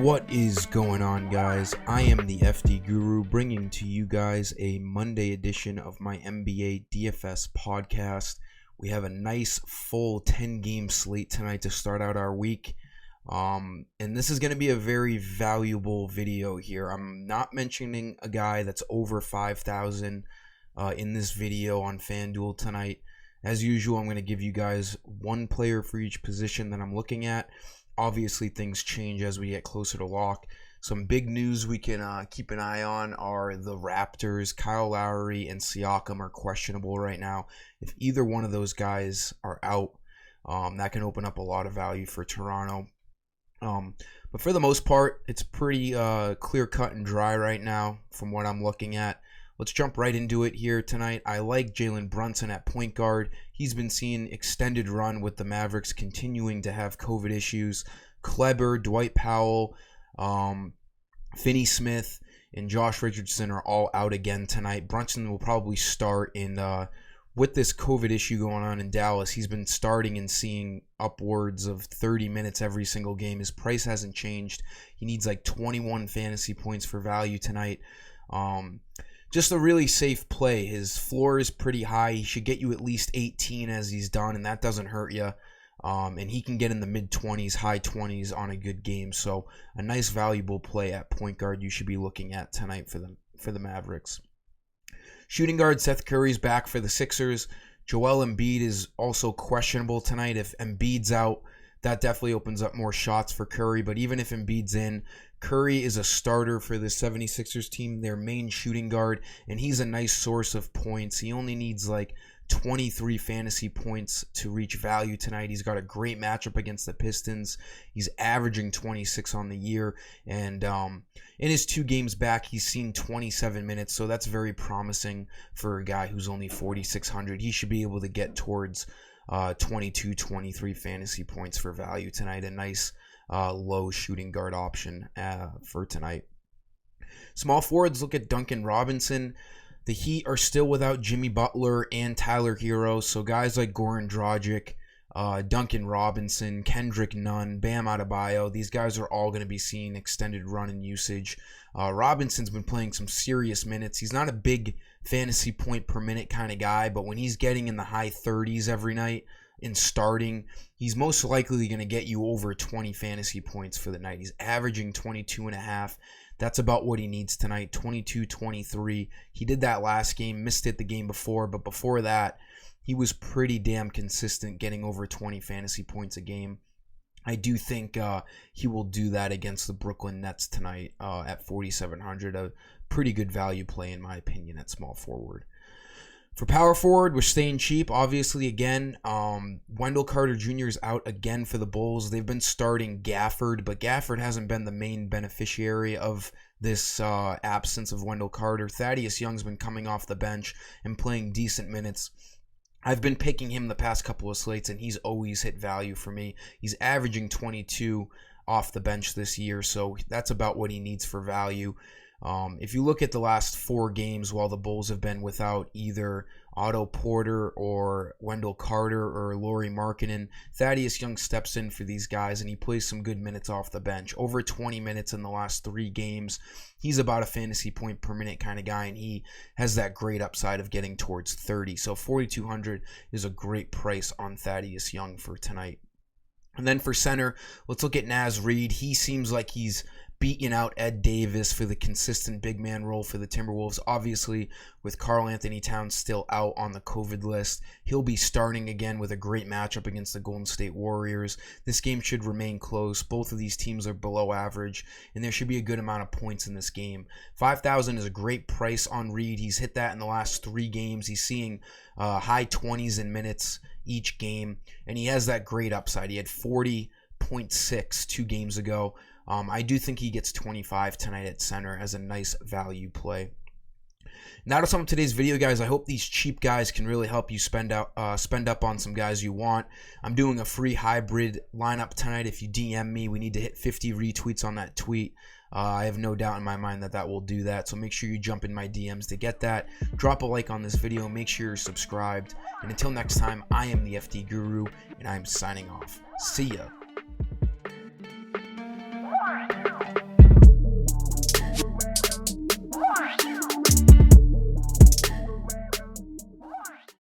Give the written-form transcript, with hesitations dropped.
What is going on, guys? I am the FD Guru, bringing to you guys a Monday edition of my NBA DFS podcast. We have a nice full 10-game slate tonight to start out our week. And this is going to be a very valuable video here. I'm not mentioning a guy that's over 5,000 in this video on FanDuel tonight. As usual, I'm going to give you guys one player for each position that I'm looking at. Obviously, things change as we get closer to lock. Some big news we can keep an eye on are the Raptors. Kyle Lowry and Siakam are questionable right now. If either one of those guys are out, that can open up a lot of value for Toronto. But for the most part, it's pretty clear cut and dry right now from what I'm looking at. Let's jump right into it here tonight. I like Jalen Brunson at point guard. He's been seeing extended run with the Mavericks continuing to have COVID issues. Kleber, Dwight Powell, Finney Smith, and Josh Richardson are all out again tonight. Brunson will probably start with this COVID issue going on in Dallas. He's been starting and seeing upwards of 30 minutes every single game. His price hasn't changed. He needs like 21 fantasy points for value tonight. Just a really safe play. His floor is pretty high. He should get you at least 18 as he's done, and that doesn't hurt you. And he can get in the mid-20s, high 20s on a good game. So a nice valuable play at point guard you should be looking at tonight for the Mavericks. Shooting guard Seth Curry's back for the Sixers. Joel Embiid is also questionable tonight. If Embiid's out, that definitely opens up more shots for Curry. But even if Embiid's in, Curry is a starter for the 76ers team, their main shooting guard, and he's a nice source of points. He only needs like 23 fantasy points to reach value tonight. He's got a great matchup against the Pistons. He's averaging 26 on the year, and in his 2 games back, he's seen 27 minutes, so that's very promising for a guy who's only 4,600. He should be able to get towards 22, 23 fantasy points for value tonight. A nice low shooting guard option for tonight. Small forwards, look at Duncan Robinson. The Heat are still without Jimmy Butler and Tyler Hero, so guys like Goran Dragic, Duncan Robinson, Kendrick Nunn, Bam Adebayo, these guys are all going to be seeing extended run and usage. Robinson's been playing some serious minutes. He's not a big fantasy point per minute kind of guy, but when he's getting in the high 30s every night in starting, he's most likely going to get you over 20 fantasy points for the night. He's averaging 22.5. That's about what he needs tonight, 22, 23. He did that last game, missed it the game before, but before that, he was pretty damn consistent, getting over 20 fantasy points a game. I do think he will do that against the Brooklyn Nets tonight at 4,700. A pretty good value play, in my opinion, at small forward. For power forward, we're staying cheap. Obviously, again, Wendell Carter Jr. is out again for the Bulls. They've been starting Gafford, but Gafford hasn't been the main beneficiary of this absence of Wendell Carter. Thaddeus Young's been coming off the bench and playing decent minutes. I've been picking him the past couple of slates, and he's always hit value for me. He's averaging 22 off the bench this year, so that's about what he needs for value. If you look at the last 4 games while the Bulls have been without either Otto Porter or Wendell Carter or Lauri Markkanen, Thaddeus Young steps in for these guys and he plays some good minutes off the bench. Over 20 minutes in the last 3 games. He's about a fantasy point per minute kind of guy, and he has that great upside of getting towards 30. So 4,200 is a great price on Thaddeus Young for tonight. And then for center, let's look at Naz Reid. He seems like he's beating out Ed Davis for the consistent big man role for the Timberwolves. Obviously, with Karl Anthony Towns still out on the COVID list, he'll be starting again with a great matchup against the Golden State Warriors. This game should remain close. Both of these teams are below average, and there should be a good amount of points in this game. 5,000 is a great price on Reid. He's hit that in the last 3 games. He's seeing high 20s in minutes each game, and he has that great upside. He had 40.6 2 games ago. I do think he gets 25 tonight at center as a nice value play. Now to sum up today's video, guys. I hope these cheap guys can really help you spend up on some guys you want. I'm doing a free hybrid lineup tonight. If you DM me, we need to hit 50 retweets on that tweet. I have no doubt in my mind that will do that. So make sure you jump in my DMs to get that. Drop a like on this video. Make sure you're subscribed. And until next time, I am the FD Guru, and I'm signing off. See ya.